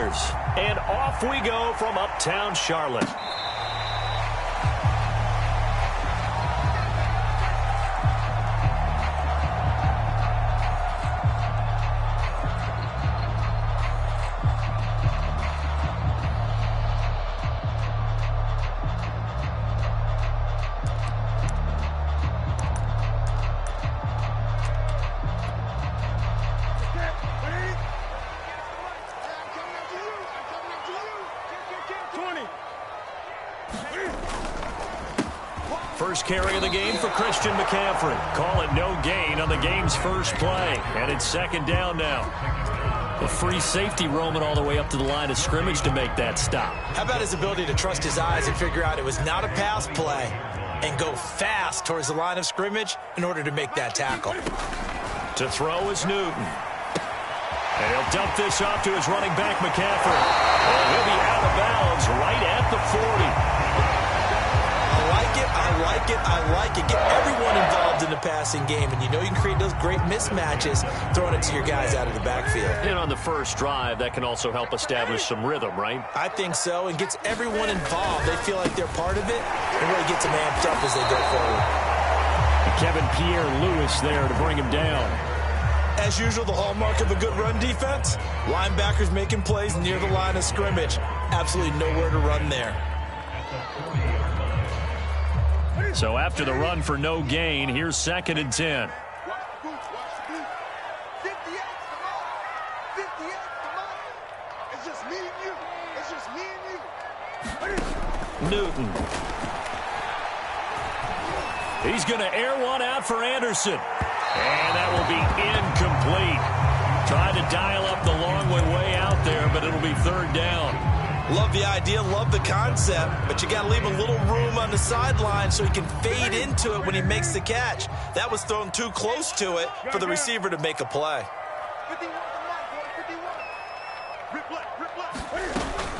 Raiders. And off we go from Uptown Charlotte. First carry of the game for Christian McCaffrey. Call it no gain on the game's first play. And it's second down now. A free safety roaming all the way up to the line of scrimmage to make that stop. How about his ability to trust his eyes and figure out it was not a pass play and go fast towards the line of scrimmage in order to make that tackle. To throw is Newton. And he'll dump this off to his running back, McCaffrey. And he'll be out of bounds right at the 40. I like it. Get everyone involved in the passing game, and you know you can create those great mismatches throwing it to your guys out of the backfield. And on the first drive, that can also help establish some rhythm, right? I think so, and gets everyone involved. They feel like they're part of it, and really gets them amped up as they go forward. Kevin Pierre-Louis there to bring him down. As usual, the hallmark of a good run defense, linebackers making plays near the line of scrimmage. Absolutely nowhere to run there. So after the run for no gain, here's 2nd and 10. Newton. He's going to air one out for Anderson. And that will be incomplete. Trying to dial up the long way out there, but it'll be 3rd down. Love the idea, love the concept, but you got to leave a little room on the sideline so he can fade into it when he makes the catch. That was thrown too close to it for the receiver to make a play.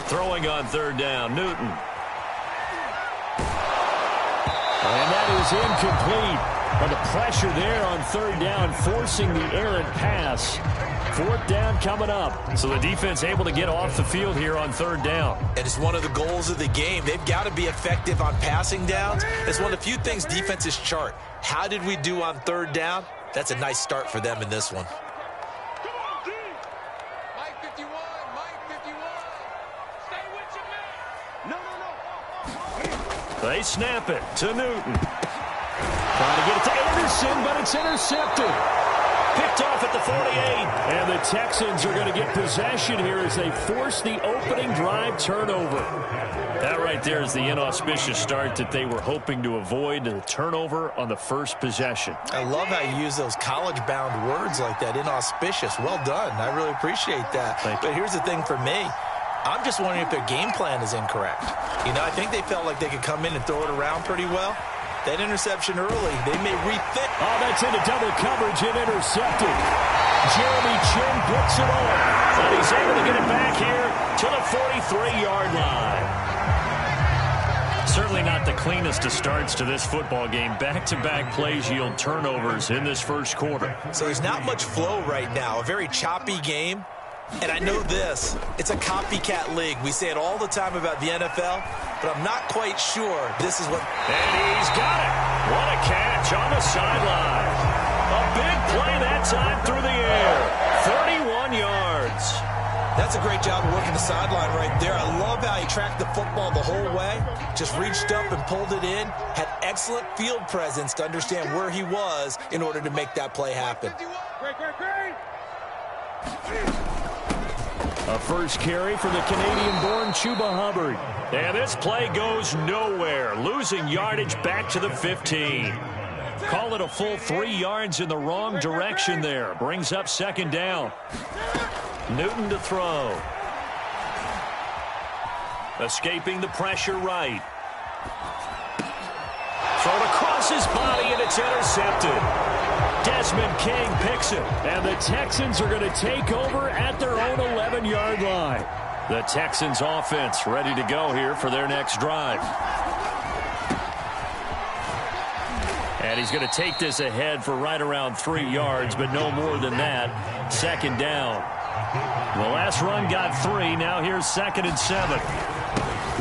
Throwing on 3rd down, Newton. And that is incomplete. But the pressure there on 3rd down, forcing the errant pass. 4th down coming up. So the defense able to get off the field here on 3rd down. And it's one of the goals of the game. They've got to be effective on passing downs. It's one of the few things defenses chart. How did we do on 3rd down? That's a nice start for them in this one. Mike 51, Mike 51. Stay with your man. No. They snap it to Newton. Trying to get it to Anderson, but it's intercepted. Picked off at the 48. And the Texans are going to get possession here as they force the opening drive turnover. That right there is the inauspicious start that they were hoping to avoid, the turnover on the first possession. I love how you use those college-bound words like that, inauspicious. Well done. I really appreciate that. But here's the thing for me. I'm just wondering if their game plan is incorrect. You know, I think they felt like they could come in and throw it around pretty well. That interception early, they may rethink. Oh, that's into double coverage and intercepted. Jeremy Chin picks it off. And he's able to get it back here to the 43-yard line. Certainly not the cleanest of starts to this football game. Back-to-back plays yield turnovers in this first quarter. So there's not much flow right now. A very choppy game. And I know this, it's a copycat league. We say it all the time about the NFL, but I'm not quite sure this is what... And he's got it. What a catch on the sideline. A big play that time through the air. 31 yards. That's a great job of working the sideline right there. I love how he tracked the football the whole way. Just reached up and pulled it in. Had excellent field presence to understand where he was in order to make that play happen. A first carry for the Canadian-born Chuba Hubbard. And this play goes nowhere, losing yardage back to the 15. Call it a full 3 yards in the wrong direction there. Brings up 2nd down. Newton to throw. Escaping the pressure right. Thrown across his body, and it's intercepted. Desmond King picks it, and the Texans are going to take over at their own 11-yard line. The Texans offense ready to go here for their next drive. And he's going to take this ahead for right around 3 yards, but no more than that. 2nd down. The last run got 3. Now here's 2nd and 7.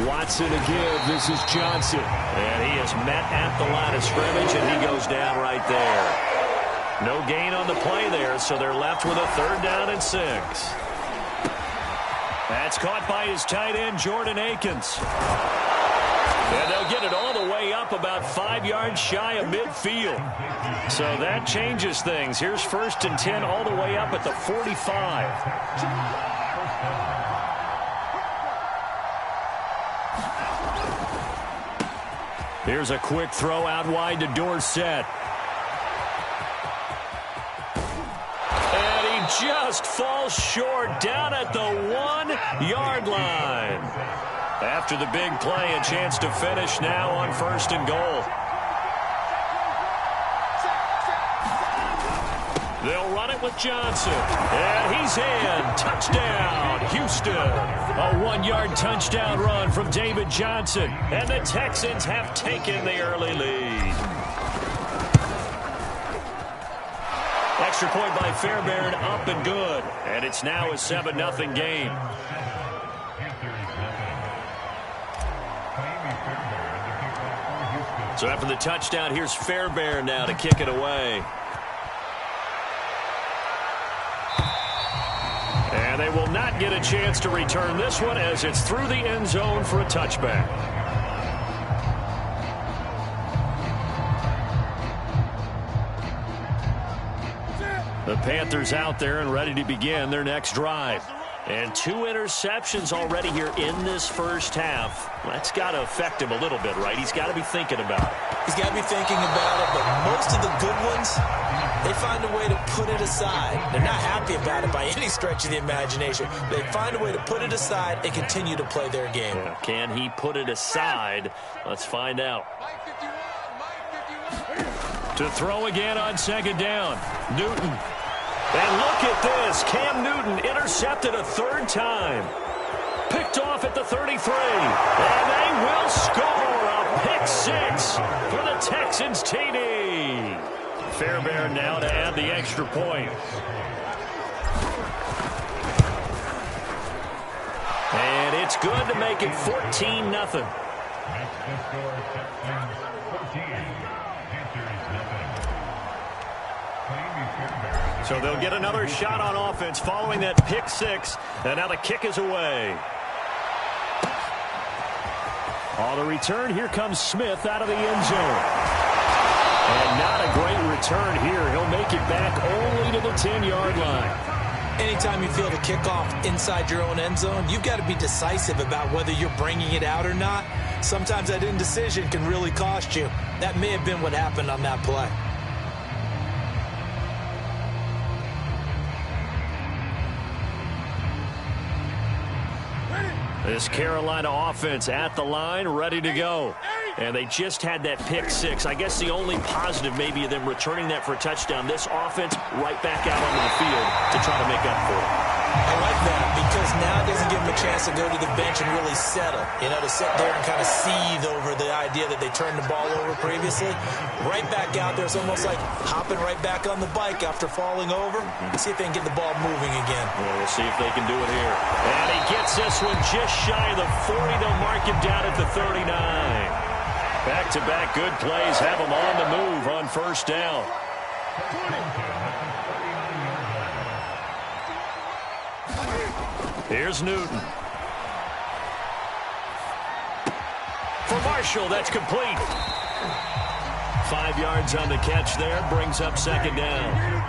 Watson to give. This is Johnson. And he is met at the line of scrimmage, and he goes down right there. No gain on the play there, so they're left with a 3rd down and 6. That's caught by his tight end, Jordan Akins. And they'll get it all the way up about 5 yards shy of midfield. So that changes things. Here's 1st and 10 all the way up at the 45. Here's a quick throw out wide to Dorsett. And he just falls short down at the 1-yard line. After the big play, a chance to finish now on 1st and goal. They'll run it with Johnson. And he's in. Touchdown, Houston. A 1-yard touchdown run from David Johnson. And the Texans have taken the early lead. Extra point by Fairbairn, up and good. And it's now a 7-0 game. So after the touchdown, here's Fairbairn now to kick it away. And they will not get a chance to return this one as it's through the end zone for a touchback. The Panthers out there and ready to begin their next drive. And 2 interceptions already here in this first half. That's got to affect him a little bit, right? He's got to be thinking about it. He's got to be thinking about it, but most of the good ones, they find a way to put it aside. They're not happy about it by any stretch of the imagination. They find a way to put it aside and continue to play their game. Yeah. Can he put it aside? Let's find out. To throw again on 2nd down. Newton. And look at this. Cam Newton intercepted a 3rd time. Picked off at the 33. And they will score a pick 6 for the Texans TD. Fairbairn now to add the extra point. And it's good to make it 14-0. So they'll get another shot on offense following that pick 6. And now the kick is away. On the return, here comes Smith out of the end zone. And not a great return here. He'll make it back only to the 10-yard line. Anytime you feel the kickoff inside your own end zone, you've got to be decisive about whether you're bringing it out or not. Sometimes that indecision can really cost you. That may have been what happened on that play. This Carolina offense at the line, ready to go. And they just had that pick 6. I guess the only positive maybe of them returning that for a touchdown. This offense right back out onto the field to try to make up for it. I like that because now it doesn't give them a chance to go to the bench and really settle. You know, to sit there and kind of seethe over the idea that they turned the ball over previously. Right back out there. It's almost like hopping right back on the bike after falling over. See if they can get the ball moving again. Well, we'll see if they can do it here. And he gets this one just shy of the 40. They'll mark him down at the 39. Back-to-back good plays have him on the move on 1st down. Here's Newton. For Marshall, that's complete. 5 yards on the catch there, brings up 2nd down.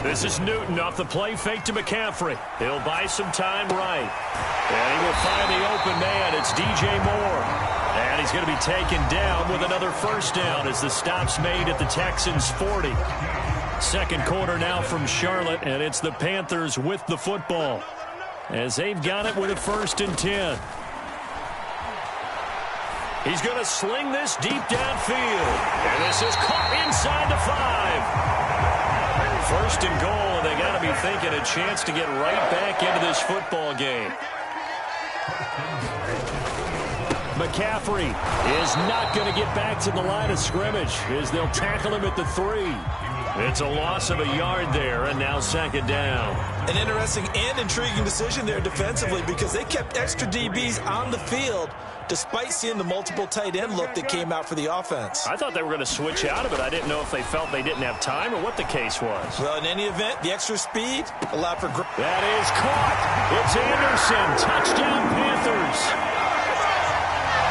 This is Newton off the play fake to McCaffrey. He'll buy some time right. And he will find the open man. It's DJ Moore. And he's going to be taken down with another 1st down as the stop's made at the Texans' 40. 2nd quarter now from Charlotte, and it's the Panthers with the football as they've got it with a 1st and 10. He's going to sling this deep downfield. And this is caught inside the 5. 1st and goal, and they got to be thinking a chance to get right back into this football game. McCaffrey is not going to get back to the line of scrimmage as they'll tackle him at the 3. It's a loss of a yard there, and now second down. An interesting and intriguing decision there defensively because they kept extra DBs on the field despite seeing the multiple tight end look that came out for the offense. I thought they were going to switch out of it. I didn't know if they felt they didn't have time or what the case was. Well, in any event, the extra speed allowed for... That is caught. It's Anderson. Touchdown, Panthers.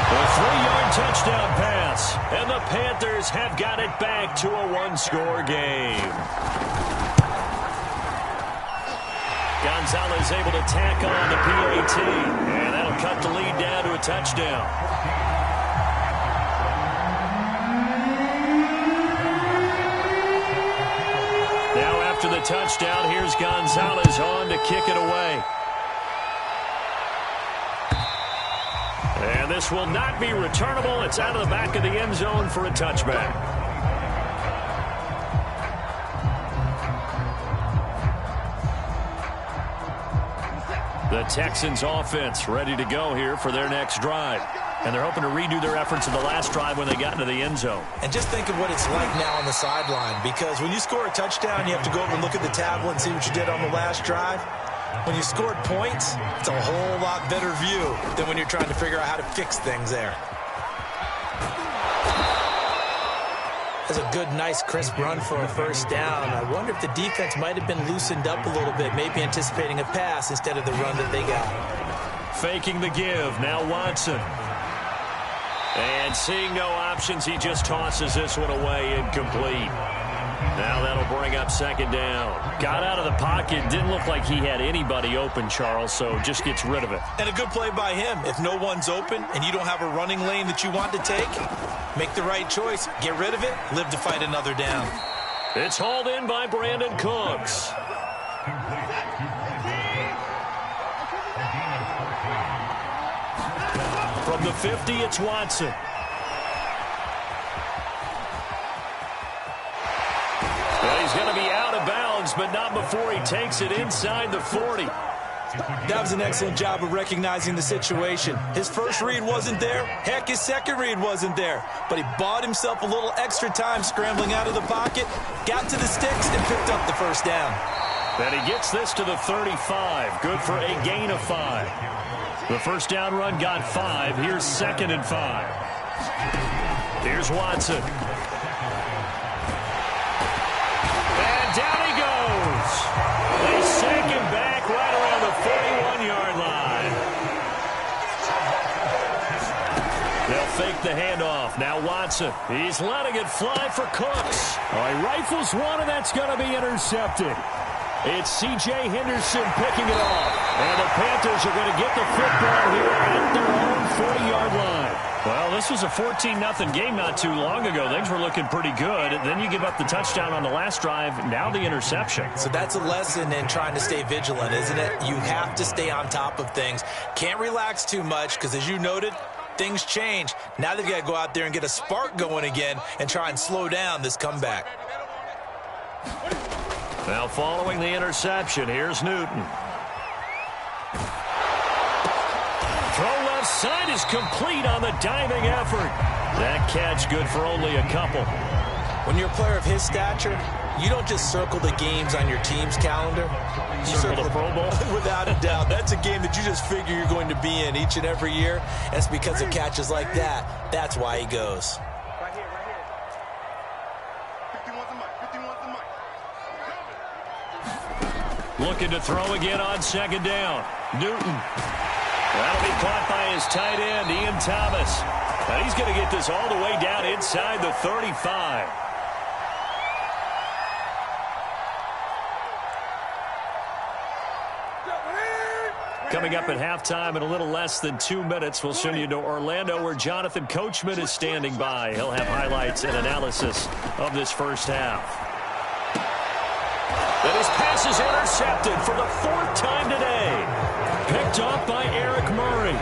A 3-yard touchdown pass, and the Panthers have got it back to a 1-score game. Gonzalez able to tack on the PAT, and that'll cut the lead down to a touchdown. Now after the touchdown, here's Gonzalez on to kick it away. And this will not be returnable. It's out of the back of the end zone for a touchback. The Texans offense ready to go here for their next drive. And they're hoping to redo their efforts in the last drive when they got into the end zone. And just think of what it's like now on the sideline, because when you score a touchdown, you have to go over and look at the tablet and see what you did on the last drive. When you scored points, it's a whole lot better view than when you're trying to figure out how to fix things there. That's a good, nice, crisp run for a first down. I wonder if the defense might have been loosened up a little bit, maybe anticipating a pass instead of the run that they got. Faking the give. Now Watson. And seeing no options, he just tosses this one away incomplete. Now that'll bring up second down. Got out of the pocket. Didn't look like he had anybody open, Charles, so just gets rid of it. And a good play by him. If no one's open and you don't have a running lane that you want to take, make the right choice. Get rid of it. Live to fight another down. It's hauled in by Brandon Cooks. From the 50, it's Watson. He's going to be out of bounds, but not before he takes it inside the 40. That was an excellent job of recognizing the situation. His first read wasn't there. Heck, his second read wasn't there. But he bought himself a little extra time scrambling out of the pocket, got to the sticks, and picked up the first down. And he gets this to the 35. Good for a gain of 5. The first down run got 5. Here's 2nd and 5. Here's Watson. Down he goes. They sack him back right around the 41-yard line. They'll fake the handoff. Now Watson. He's letting it fly for Cooks. All right, rifles one, and that's going to be intercepted. It's C.J. Henderson picking it off. And the Panthers are going to get the football here at their own 40-yard line. Well, this was a 14-0 game not too long ago. Things were looking pretty good. Then you give up the touchdown on the last drive. Now the interception. So that's a lesson in trying to stay vigilant, isn't it? You have to stay on top of things. Can't relax too much because, as you noted, things change. Now they've got to go out there and get a spark going again and try and slow down this comeback. Now following the interception, here's Newton. Throw left side is complete on the diving effort. That catch good for only a couple. When you're a player of his stature, you don't just circle the games on your team's calendar. You circle the Pro Bowl? Without a doubt. That's a game that you just figure you're going to be in each and every year. That's because of catches like that. That's why he goes. Right here, right here. 51's the mic, 51's the mic. Looking to throw again on second down. Newton. That'll be caught by his tight end, Ian Thomas. And he's going to get this all the way down inside the 35. Coming up at halftime in a little less than 2 minutes, we'll send you to Orlando where Jonathan Coachman is standing by. He'll have highlights and analysis of this first half. And his pass is intercepted for the 4th time today. Picked off by Eric Murray.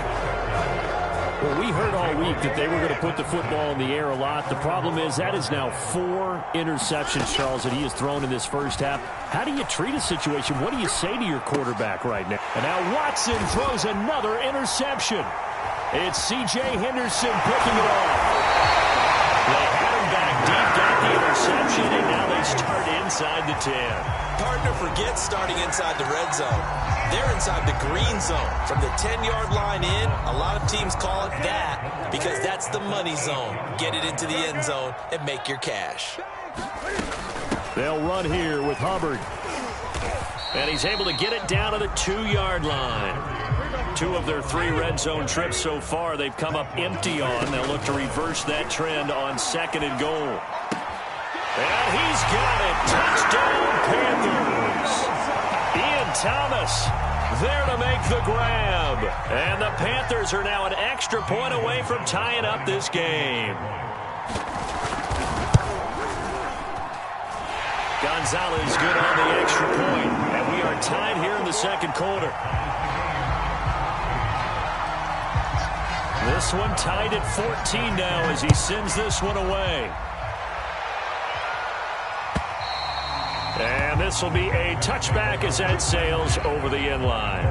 Well, we heard all week that they were going to put the football in the air a lot. The problem is that is now 4 interceptions, Charles, that he has thrown in this first half. How do you treat a situation? What do you say to your quarterback right now? And now Watson throws another interception. It's C.J. Henderson picking it off. They had him back deep, got the interception, and now they start inside the 10. Partner, forget starting inside the red zone. They're inside the green zone. From the 10-yard line in, a lot of teams call it that because that's the money zone. Get it into the end zone and make your cash. They'll run here with Hubbard. And he's able to get it down to the 2-yard line. 2 of their 3 red zone trips so far they've come up empty on. They'll look to reverse that trend on 2nd and goal. And he's got it. Touchdown, Panthers. Ian Thomas there to make the grab. And the Panthers are now an extra point away from tying up this game. Gonzalez good on the extra point. And we are tied here in the 2nd quarter. This one tied at 14 now as he sends this one away. And this will be a touchback as that sails over the end line.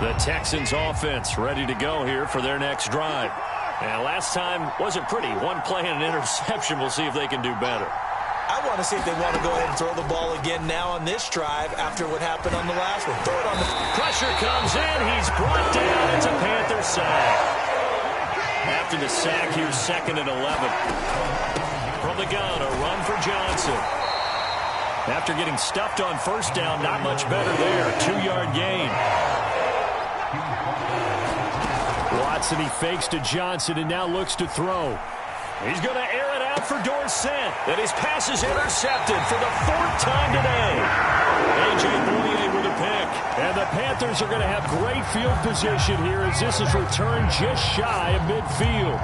The Texans offense ready to go here for their next drive. And last time wasn't pretty. 1 play and an interception. We'll see if they can do better. I want to see if they want to go ahead and throw the ball again now on this drive after what happened on the last one. Throw it on the pressure comes in. He's brought down. It's a Panther sack. After the sack, here's 2nd and 11. From the gun, a run for Johnson. After getting stuffed on 1st down, not much better there. 2-yard gain. Watson, he fakes to Johnson and now looks to throw. He's going to air it out for Dorsett. And his pass is intercepted for the 4th time today. A.J. Bouye with a pick. And the Panthers are going to have great field position here as this is returned just shy of midfield.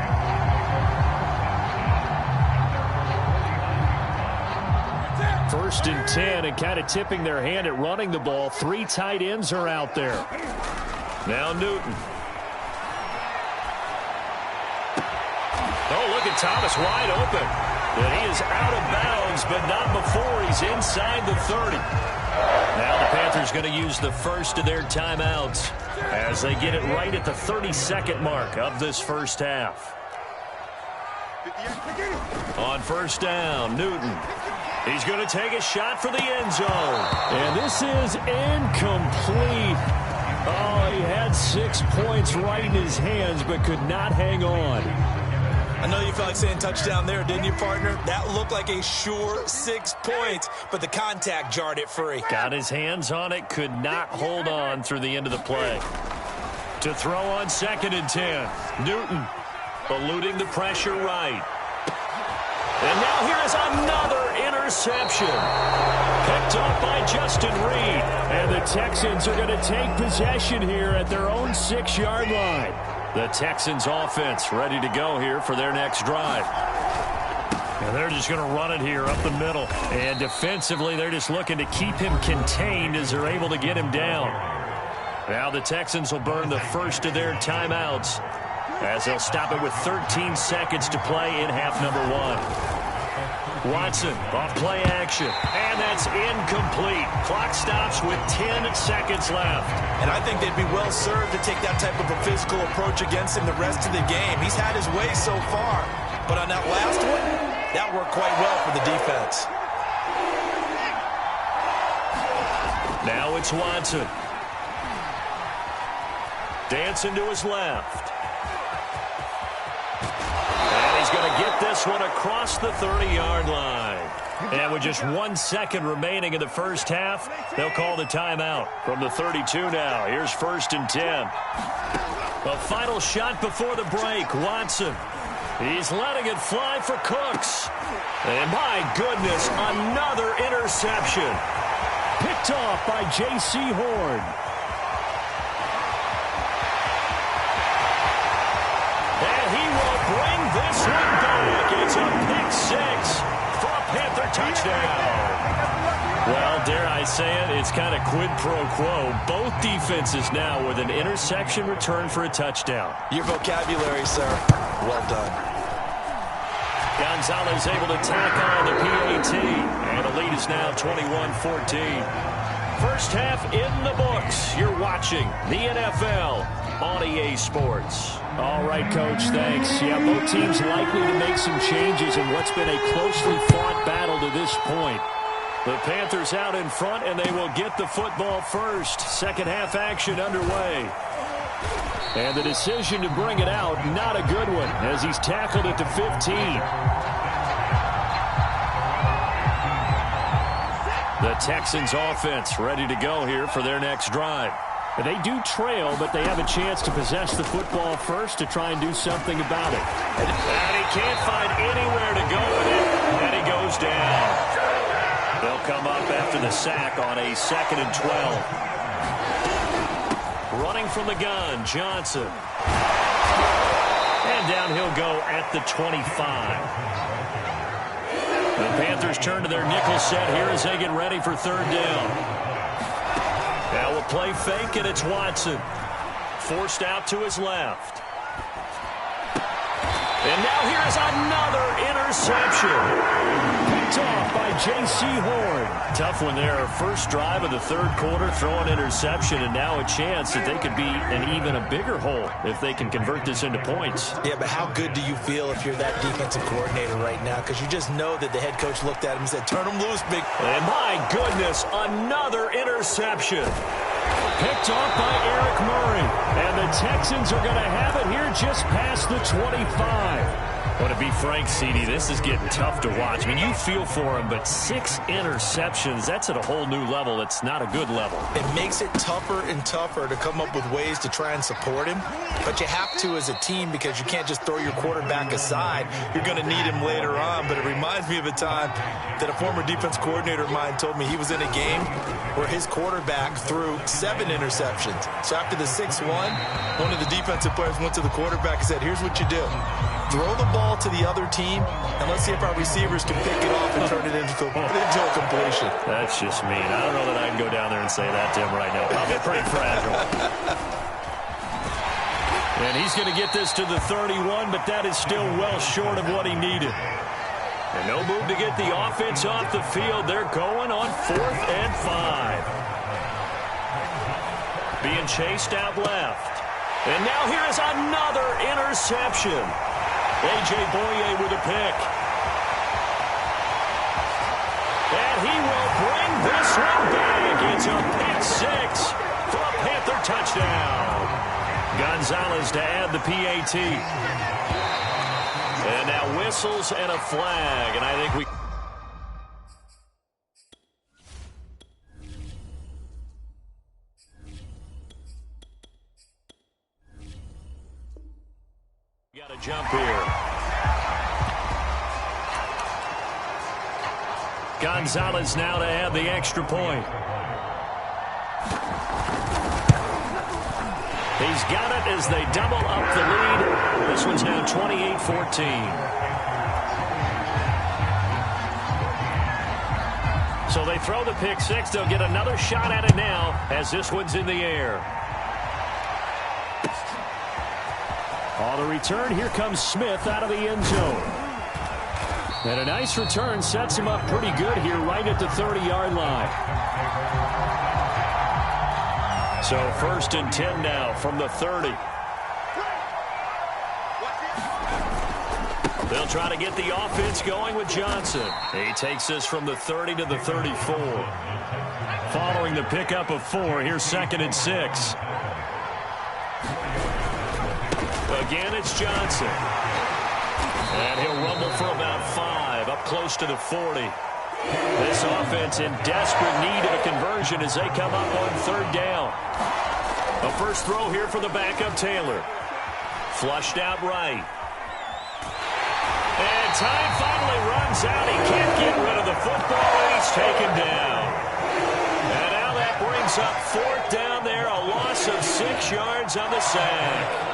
First and 10, and kind of tipping their hand at running the ball. 3 tight ends are out there. Now Newton. Oh, look at Thomas wide open. And he is out of bounds, but not before he's inside the 30. Now the Panthers going to use the first of their timeouts as they get it right at the 32nd mark of this first half. On 1st down, Newton. He's going to take a shot for the end zone. And this is incomplete. Oh, he had 6 points right in his hands, but could not hang on. I know you felt like saying touchdown there, didn't you, partner? That looked like a sure 6 points, but the contact jarred it free. Got his hands on it, could not hold on through the end of the play. To throw on 2nd and 10. Newton eluding the pressure right. And now here is another interception. Picked off by Justin Reed. And the Texans are going to take possession here at their own 6-yard line. The Texans offense ready to go here for their next drive. And they're just going to run it here up the middle. And defensively, they're just looking to keep him contained as they're able to get him down. Now the Texans will burn the first of their timeouts as they'll stop it with 13 seconds to play in half number 1. Watson off play action. And that's incomplete. Clock stops with 10 seconds left. And I think they'd be well served to take that type of a physical approach against him the rest of the game. He's had his way so far. But on that last one, that worked quite well for the defense. Now it's Watson. Dancing to his left. And he's going to get this one across the 30-yard line. And with just 1 second remaining in the first half, they'll call the timeout from the 32 now. Here's 1st and 10. A final shot before the break. Watson. He's letting it fly for Cooks. And my goodness, another interception. Picked off by J.C. Horn. And he will bring this one back. It's a pick 6 for a Panther touchdown. Well, dare I say it, it's kind of quid pro quo. Both defenses now with an interception return for a touchdown. Your vocabulary, sir. Well done. Gonzalez able to tack on the PAT, and the lead is now 21-14. First half in the books. You're watching the NFL on EA Sports. All right, Coach, thanks. Yeah, both teams likely to make some changes in what's been a closely fought battle to this point. The Panthers out in front, and they will get the football first. Second half action underway. And the decision to bring it out, not a good one, as he's tackled it to 15. The Texans offense ready to go here for their next drive. They do trail, but they have a chance to possess the football first to try and do something about it. And he can't find anywhere to go with it, and he goes down. They'll come up after the sack on a 2nd and 12. Running from the gun, Johnson. And down he'll go at the 25. The Panthers turn to their nickel set here as they get ready for 3rd down. Now we'll play fake, and it's Watson. Forced out to his left. And now here's another interception. Picked off by J.C. Horn. Tough one there. First drive of the 3rd quarter, throw an interception, and now a chance that they could be in even a bigger hole if they can convert this into points. Yeah, but how good do you feel if you're that defensive coordinator right now? Because you just know that the head coach looked at him and said, turn him loose, big. And my goodness, another interception. Picked off by Eric Murray. And the Texans are going to have it here just past the 25. Well, to be frank, CD, this is getting tough to watch. I mean, you feel for him, but 6 interceptions, that's at a whole new level. It's not a good level. It makes it tougher and tougher to come up with ways to try and support him. But you have to as a team because you can't just throw your quarterback aside. You're going to need him later on. But it reminds me of a time that a former defense coordinator of mine told me he was in a game where his quarterback threw 7 interceptions. So after the 6-1, one of the defensive players went to the quarterback and said, here's what you do. Throw the ball to the other team, and let's see if our receivers can pick it off and turn it into a completion. That's just mean. I don't know that I can go down there and say that to him right now. Probably pretty fragile. And he's going to get this to the 31, but that is still well short of what he needed. And no move to get the offense off the field. They're going on 4th and 5. Being chased out left. And now here is another interception. A.J. Boye with a pick. And he will bring this one back. It's a pick 6 for a Panther touchdown. Gonzalez to add the PAT. And now whistles and a flag. And I think we... got a jump here. Gonzalez now to add the extra point. He's got it as they double up the lead. This one's now 28-14. So they throw the pick 6. They'll get another shot at it now as this one's in the air. On the return, here comes Smith out of the end zone. And a nice return sets him up pretty good here right at the 30-yard line. So 1st and 10 now from the 30. They'll try to get the offense going with Johnson. He takes this from the 30 to the 34. Following the pickup of 4, here's 2nd and 6. Again, it's Johnson. And he'll rumble for about 5, up close to the 40. This offense in desperate need of a conversion as they come up on 3rd down. A first throw here for the backup Taylor. Flushed out right. And time finally runs out. He can't get rid of the football, and he's taken down. And now that brings up 4th down there, a loss of 6 yards on the sack.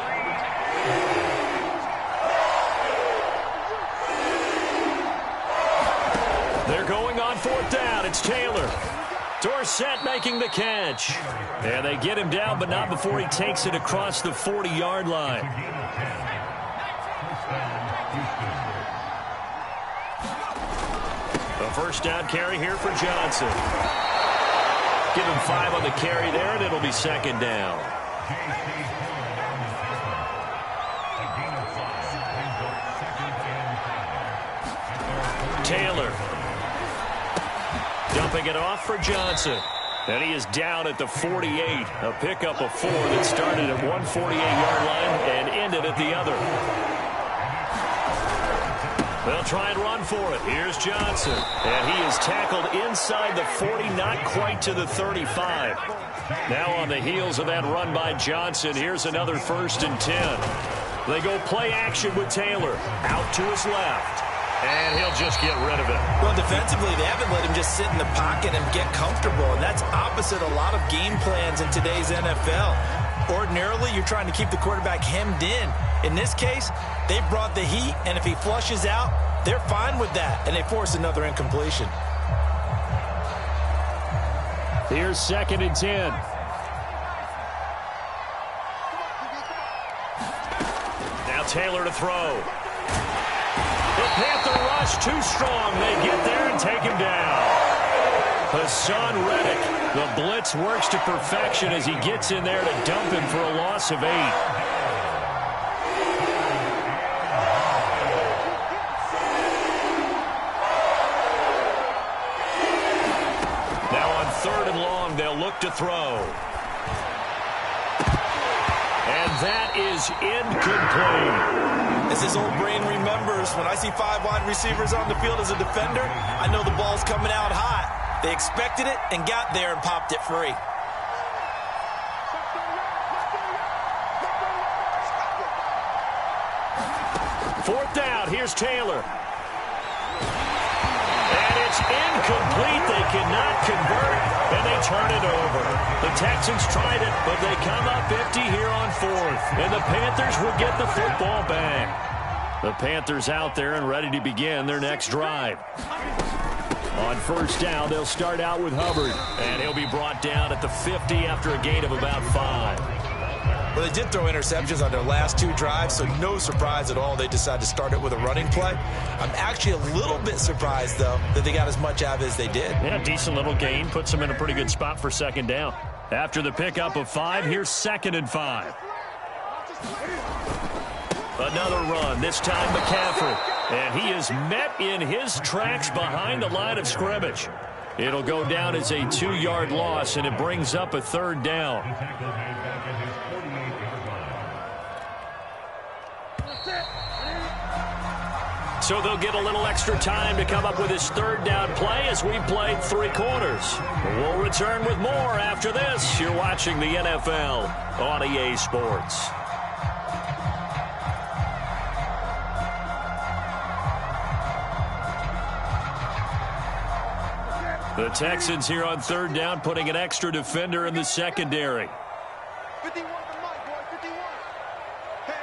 They're going on 4th down. It's Taylor. Dorsett making the catch. And they get him down, but not before he takes it across the 40-yard line. A first down carry here for Johnson. Give him 5 on the carry there, and it'll be second down. Taylor. Dumping it off for Johnson. And he is down at the 48. A pickup of 4 that started at one 48-yard line and ended at the other. They'll try and run for it. Here's Johnson. And he is tackled inside the 40, not quite to the 35. Now on the heels of that run by Johnson, here's another 1st and 10. They go play action with Taylor. Out to his left. And he'll just get rid of it. Well, defensively, they haven't let him just sit in the pocket and get comfortable. And that's opposite a lot of game plans in today's NFL. Ordinarily, you're trying to keep the quarterback hemmed in. In this case, they brought the heat, and if he flushes out, they're fine with that, and they force another incompletion. Here's 2nd and 10. Now Taylor to throw. The Panther rush too strong. They get there and take him down. Hassan Reddick. The blitz works to perfection as he gets in there to dump him for a loss of 8. Now on 3rd and long, they'll look to throw. And that is incomplete. As his old brain remembers, when I see 5 wide receivers on the field as a defender, I know the ball's coming out hot. They expected it and got there and popped it free. 4th down. Here's Taylor. And it's incomplete. They cannot convert, and they turn it over. The Texans tried it, but they come up empty here on 4th. And the Panthers will get the football back. The Panthers out there and ready to begin their next drive. On 1st down, they'll start out with Hubbard. And he'll be brought down at the 50 after a gain of about 5. Well, they did throw interceptions on their last 2 drives, so no surprise at all they decided to start it with a running play. I'm actually a little bit surprised, though, that they got as much out of it as they did. Yeah, decent little gain. Puts them in a pretty good spot for 2nd down. After the pickup of 5, here's 2nd and 5. Another run, this time McCaffrey. And he is met in his tracks behind the line of scrimmage. It'll go down as a 2-yard loss, and it brings up a 3rd down. So they'll get a little extra time to come up with his 3rd down play as we played 3 quarters. We'll return with more after this. You're watching the NFL on EA Sports. The Texans here on 3rd down, putting an extra defender in the secondary. 51 to Mike, boy, 51. Hey.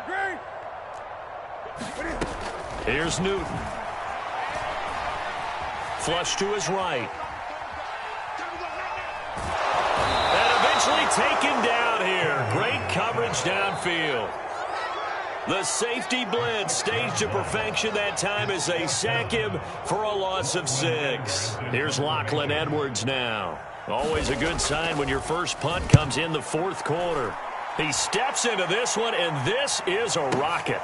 Greg. Here's Newton. Flush to his right. And eventually taken down here. Great coverage downfield. The safety blitz staged to perfection that time as they sack him for a loss of 6. Here's Lachlan Edwards now. Always a good sign when your first punt comes in the 4th quarter. He steps into this one, and this is a rocket.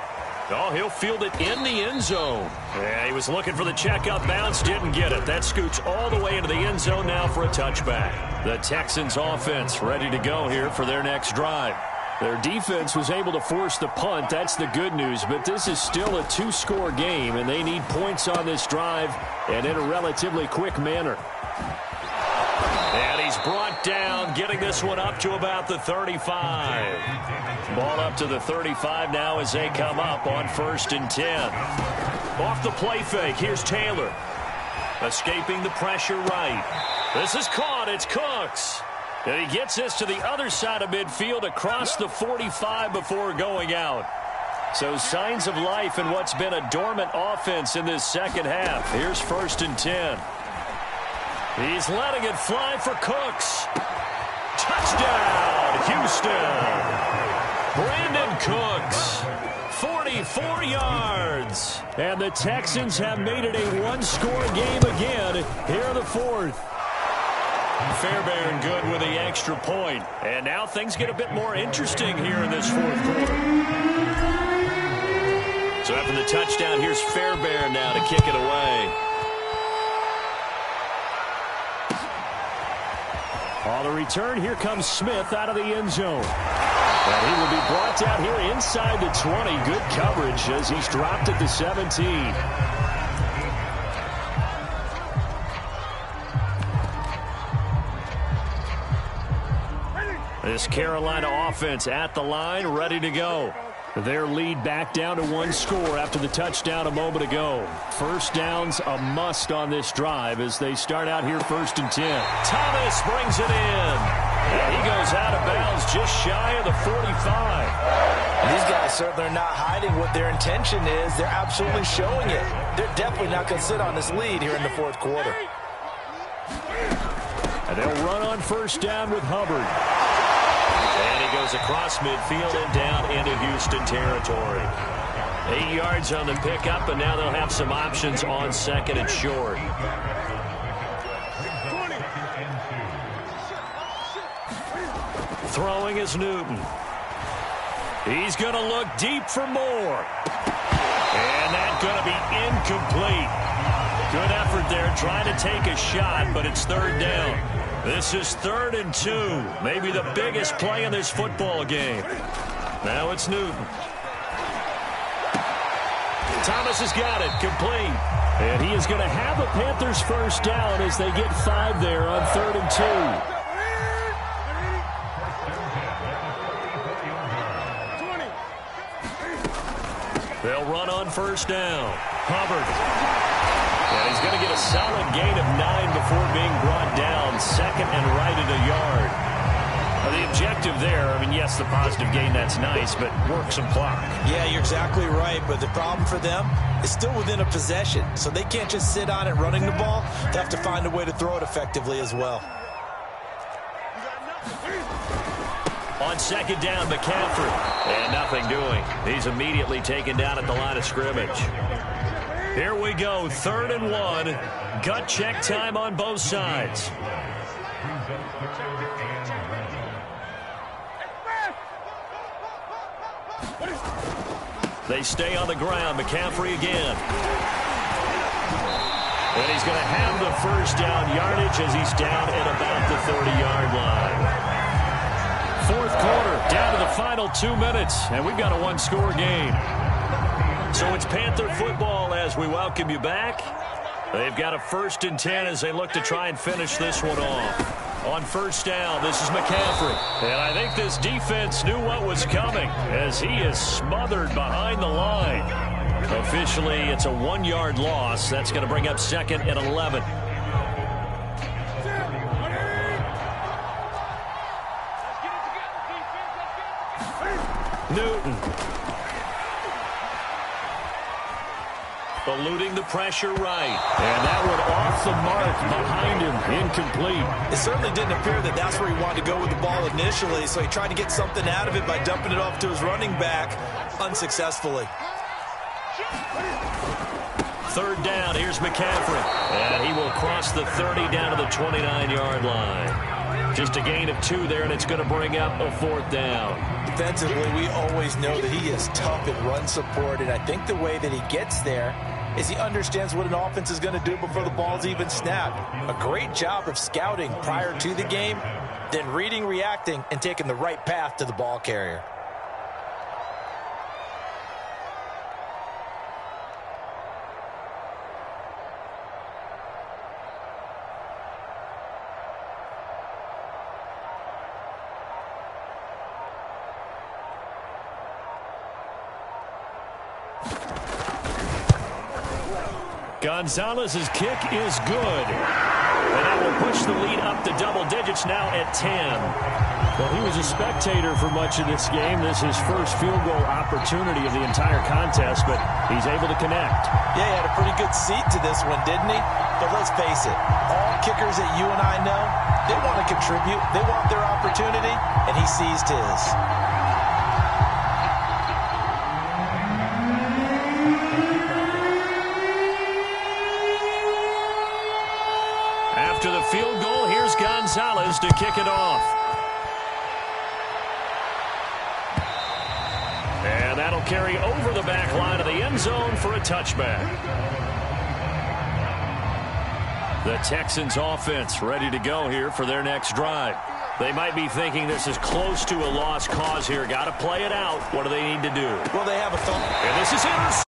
Oh, he'll field it in the end zone. Yeah, he was looking for the checkup bounce, didn't get it. That scoots all the way into the end zone now for a touchback. The Texans offense ready to go here for their next drive. Their defense was able to force the punt. That's the good news, but this is still a 2-score game, and they need points on this drive and in a relatively quick manner. And he's brought down, getting this one up to about the 35. Ball up to the 35 now as they come up on 1st and 10. Off the play fake, here's Taylor. Escaping the pressure right. This is caught, it's Cooks. And he gets this to the other side of midfield across the 45 before going out. So signs of life in what's been a dormant offense in this second half. Here's 1st and 10. He's letting it fly for Cooks. Touchdown, Houston. Brandon Cooks, 44 yards. And the Texans have made it a one-score game again here in the fourth. Fairbairn good with the extra point. And now things get a bit more interesting here in this fourth quarter. So after the touchdown, here's Fairbairn now to kick it away. On the return, here comes Smith out of the end zone. And he will be brought down here inside the 20. Good coverage as he's dropped at the 17. This Carolina offense at the line, ready to go. Their lead back down to one score after the touchdown a moment ago. First down's a must on this drive as they start out here 1st and 10. Thomas brings it in. And he goes out of bounds just shy of the 45. These guys certainly are not hiding what their intention is. They're absolutely showing it. They're definitely not going to sit on this lead here in the fourth quarter. And they'll run on first down with Hubbard. And he goes across midfield and down into Houston territory. 8 yards on the pickup, and now they'll have some options on 2nd and short. Throwing is Newton. He's going to look deep for more. And that's going to be incomplete. Good effort there trying to take a shot, but it's 3rd down. This is 3rd and 2. Maybe the biggest play in this football game. Now it's Newton. Thomas has got it, complete. And he is going to have the Panthers first down as they get 5 there on 3rd and 2. They'll run on first down. Hubbard. And he's going to get a solid gain of 9 before being brought down. 2nd and right at a yard. Now, the objective there, I mean, yes, the positive gain, that's nice, but work some clock. Yeah, you're exactly right, but the problem for them is still within a possession, so they can't just sit on it running the ball. They have to find a way to throw it effectively as well. On 2nd down, McCaffrey. And nothing doing. He's immediately taken down at the line of scrimmage. Here we go, 3rd and 1. Gut check time on both sides. They stay on the ground. McCaffrey again. And he's going to have the first down yardage as he's down at about the 30-yard line. Fourth quarter, down to the final 2 minutes, and we've got a one-score game. So it's Panther football as we welcome you back. They've got a 1st and 10 as they look to try and finish this one off. On first down, this is McCaffrey. And I think this defense knew what was coming as he is smothered behind the line. Officially, it's a 1-yard loss. That's going to bring up 2nd and 11. Newton. Eluding the pressure right. And that one off the mark behind him. Incomplete. It certainly didn't appear that that's where he wanted to go with the ball initially, so he tried to get something out of it by dumping it off to his running back unsuccessfully. 3rd down. Here's McCaffrey. And he will cross the 30 down to the 29-yard line. Just a gain of 2 there, and it's going to bring up a 4th down. Defensively, we always know that he is tough at run support, and I think the way that he gets there is he understands what an offense is going to do before the ball's even snapped. A great job of scouting prior to the game, then reading, reacting, and taking the right path to the ball carrier. Gonzalez's kick is good. And that will push the lead up to double digits now at 10. Well, he was a spectator for much of this game. This is his first field goal opportunity of the entire contest, but he's able to connect. Yeah, he had a pretty good seat to this one, didn't he? But let's face it, all kickers that you and I know, they want to contribute. They want their opportunity, and he seized his. Gonzalez to kick it off. And that'll carry over the back line of the end zone for a touchback. The Texans offense ready to go here for their next drive. They might be thinking this is close to a lost cause here. Got to play it out. What do they need to do? Well, they have a thought. And this is intercepted.